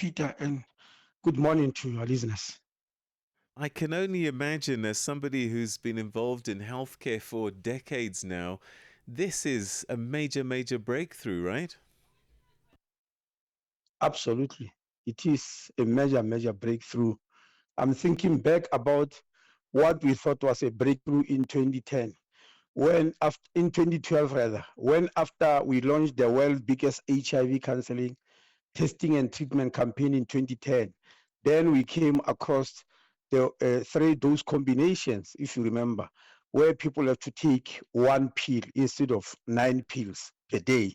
Peter, and good morning to your listeners. I can only imagine, as somebody who's been involved in healthcare for decades now, this is a major, major breakthrough, right? Absolutely. It is a major, major breakthrough. I'm thinking back about what we thought was a breakthrough in 2010, in 2012 rather, when after we launched the world's biggest HIV counseling, testing and treatment campaign in 2010, then we came across the three dose combinations, if you remember, where people have to take one pill instead of 9 pills a day.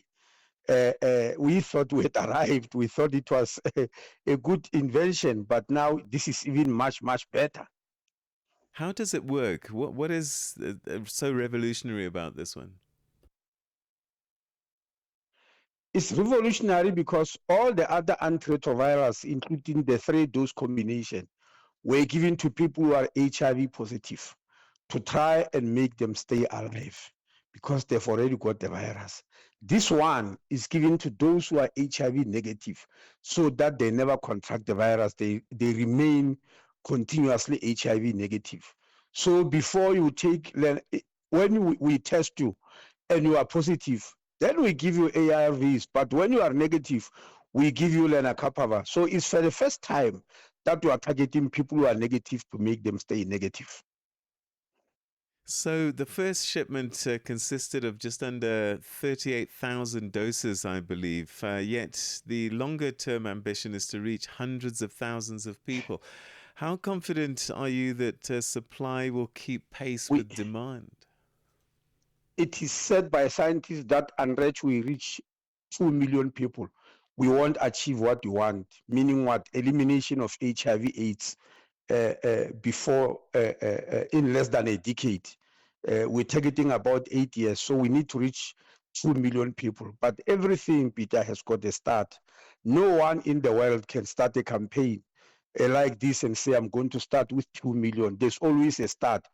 We thought we had arrived. We thought it was a good invention, but now this is even much, much better. How does it work? What is so revolutionary about this one? It's revolutionary because all the other antiretrovirals, including the three dose combination, were given to people who are HIV positive to try and make them stay alive because they've already got the virus. This one is given to those who are HIV negative so that they never contract the virus. They remain continuously HIV negative. So before you take, when we test you and you are positive, then we give you ARVs. But when you are negative, we give you Lenacapavir. So it's for the first time that you are targeting people who are negative to make them stay negative. So the first shipment consisted of just under 38,000 doses, I believe. Yet the longer term ambition is to reach hundreds of thousands of people. How confident are you that supply will keep pace We, with demand? it is said by scientists that unless we reach 2 million people, we won't achieve what we want, meaning what? Elimination of HIV/AIDS before in less than a decade. We're targeting about 8 years, so we need to reach 2 million people. But everything, Peter, has got a start. No one in the world can start a campaign like this and say, I'm going to start with 2 million. There's always a start.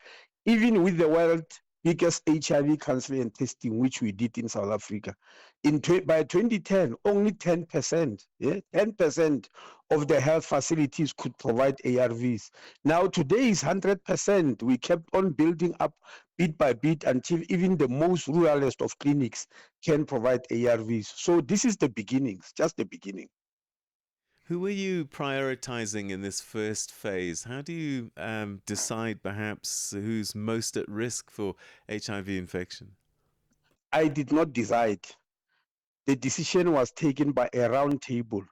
Even with the world biggest HIV counseling and testing, which we did in South Africa, by 2010, only 10%, 10% of the health facilities could provide ARVs. Now today is 100%. We kept on building up bit by bit until even the most ruralist of clinics can provide ARVs. So this is the beginnings, just the beginning. Who are you prioritizing in this first phase? How do you decide perhaps who's most at risk for HIV infection? I did not decide. The decision was taken by a round table,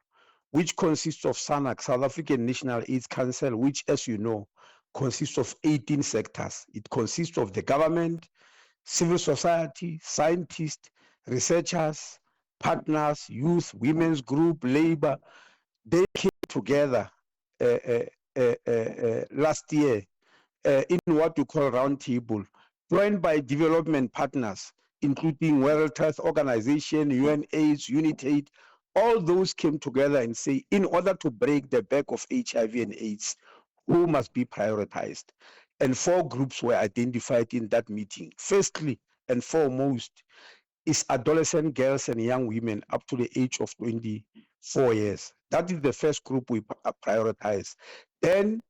which consists of SANAC, South African National AIDS Council, which, as you know, consists of 18 sectors. It consists of the government, civil society, scientists, researchers, partners, youth, women's group, labor. They came together uh, uh, last year in what we call roundtable, joined by development partners, including World Health Organization, UNAIDS, UNITAID. All those came together and say, in order to break the back of HIV and AIDS, who must be prioritized? And four groups were identified in that meeting. Firstly and foremost is adolescent girls and young women up to the age of 24 years. That is the first group we prioritize. Then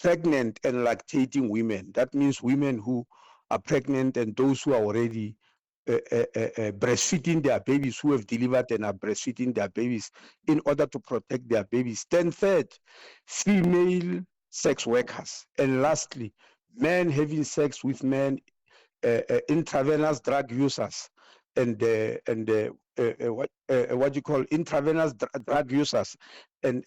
pregnant and lactating women. That means women who are pregnant and those who are already breastfeeding their babies, who have delivered and are breastfeeding their babies in order to protect their babies. Then third, female sex workers. And lastly, men having sex with men, intravenous drug users and what you call intravenous drug users and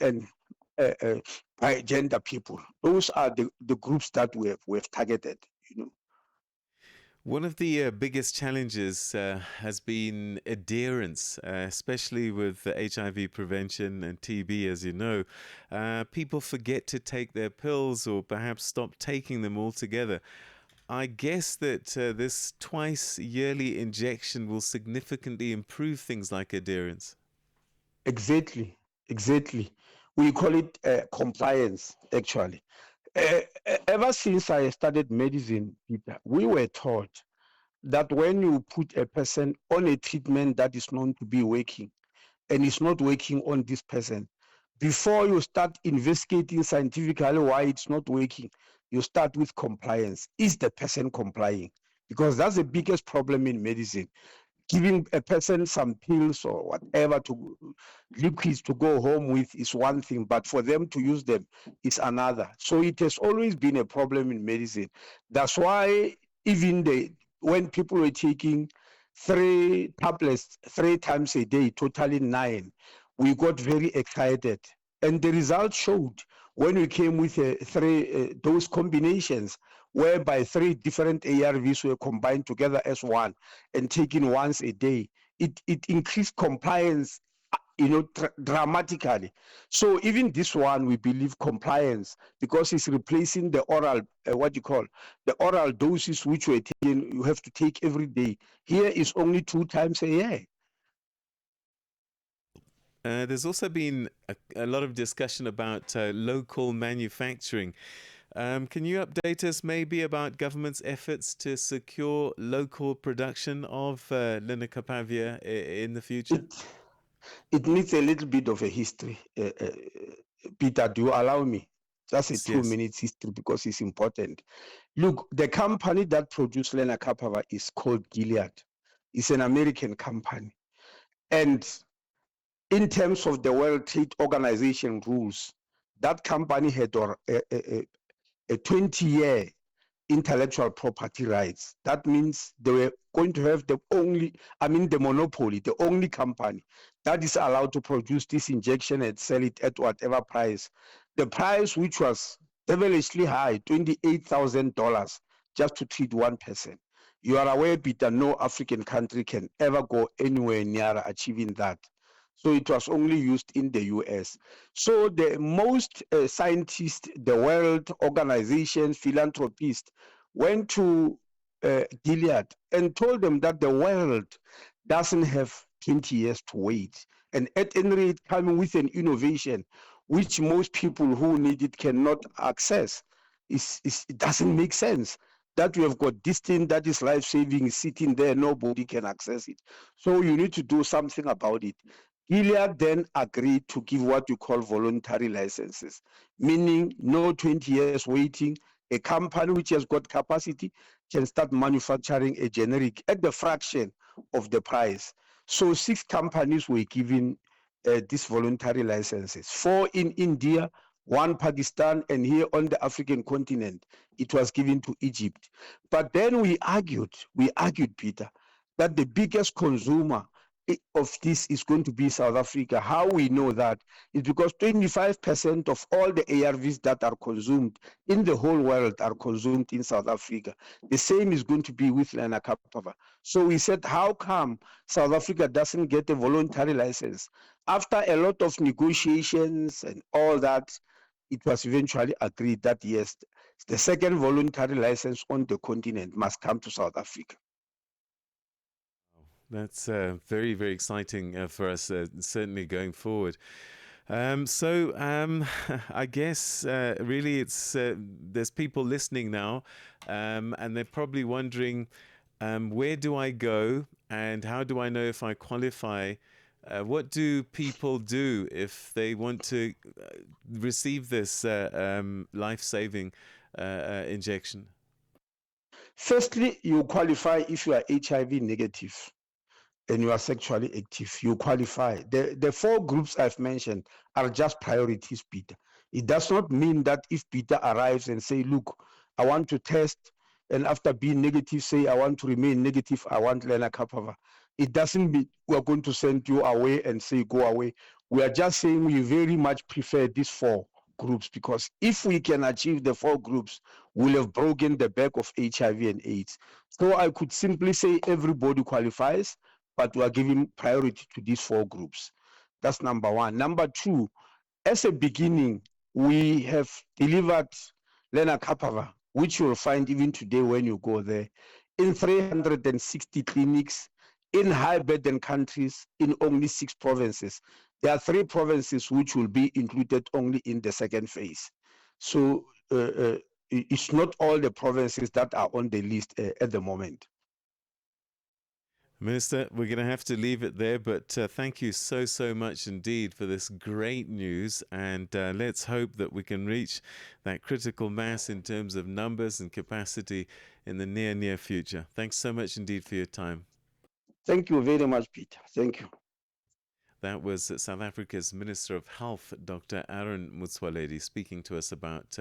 uh, uh, by gender people. Those are the groups that we have targeted. You know, One of the biggest challenges has been adherence, especially with HIV prevention and TB, as you know. People forget to take their pills or perhaps stop taking them altogether. I guess that this twice yearly injection will significantly improve things like adherence. exactly, exactly. We call it compliance. Actually, ever since I studied medicine, Peter, we were taught that when you put a person on a treatment that is known to be working and is not working on this person, Before you start investigating scientifically why it's not working, you start with compliance. Is the person complying? Because that's the biggest problem in medicine. Giving a person some pills or whatever to liquids to go home with is one thing, but for them to use them is another. So it has always been a problem in medicine. That's why even when people were taking 3 tablets 3 times a day, totally 9, we got very excited. And the result showed when we came with those combinations, whereby 3 different ARVs were combined together as one and taken once a day, it increased compliance, dramatically. So even this one, we believe compliance, because it's replacing the oral, what you call the oral doses which were taken, you have to take every day. Here is only 2 times a year. There's also been a lot of discussion about local manufacturing. Can you update us maybe about government's efforts to secure local production of Lenacapavir in the future? It it needs a little bit of a history. Peter, do you allow me? Just a Yes, two yes. minutes history because it's important. Look, the company that produced Lenacapavir is called Gilead. It's an American company. And in terms of the World Trade Organization rules, that company had a 20-year intellectual property rights. That means they were going to have the monopoly, the only company that is allowed to produce this injection and sell it at whatever price. The price, which was devilishly high, $28,000 just to treat one person. You are aware, Peter, no African country can ever go anywhere near achieving that. So it was only used in the US. So the most scientists, the world organizations, philanthropists went to Gilead and told them that the world doesn't have 20 years to wait. And at any rate, coming with an innovation which most people who need it cannot access, it doesn't make sense. That we have got this thing that is life saving sitting there, nobody can access it. So you need to do something about it. Gilead then agreed to give what you call voluntary licenses, meaning no 20 years waiting. A company which has got capacity can start manufacturing a generic at the fraction of the price. So 6 companies were given these voluntary licenses, 4 in India, 1 Pakistan, and here on the African continent, it was given to Egypt. But then we argued, Peter, that the biggest consumer of this is going to be South Africa. How we know that is because 25% of all the ARVs that are consumed in the whole world are consumed in South Africa. The same is going to be with Lenacapavir. So we said, how come South Africa doesn't get a voluntary license? After a lot of negotiations and all that, it was eventually agreed that yes, the second voluntary license on the continent must come to South Africa. That's very, very exciting for us, certainly going forward. So I guess really it's there's people listening now, and they're probably wondering, where do I go and how do I know if I qualify? What do people do if they want to receive this life-saving injection? Firstly, you qualify if you are HIV negative and you are sexually active. You qualify. The 4 groups I've mentioned are just priorities, Peter. It does not mean that if Peter arrives and say, look, I want to test, and after being negative, say, I want to remain negative, I want Lenacapavir. It doesn't mean we're going to send you away and say, go away. We are just saying we very much prefer these 4 groups, because if we can achieve the 4 groups, we'll have broken the back of HIV and AIDS. So I could simply say everybody qualifies, but we are giving priority to these 4 groups. That's number one. Number two, as a beginning, we have delivered Lenacapavir, which you'll find even today when you go there, in 360 clinics in high burden countries in only 6 provinces. There are 3 provinces which will be included only in the second phase. So it's not all the provinces that are on the list at the moment. Minister, we're going to have to leave it there, but thank you so, so much indeed for this great news. And let's hope that we can reach that critical mass in terms of numbers and capacity in the near future. Thanks so much indeed for your time. Thank you very much, Peter. Thank you. That was South Africa's Minister of Health, Dr. Aaron Motsoaledi, speaking to us about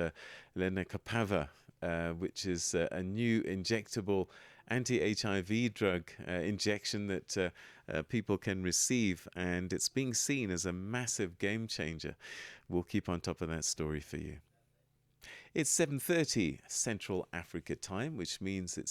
Lenacapavir, which is a new injectable anti-HIV drug injection that people can receive, and it's being seen as a massive game changer. We'll keep on top of that story for you. It's 7:30 Central Africa time, which means it's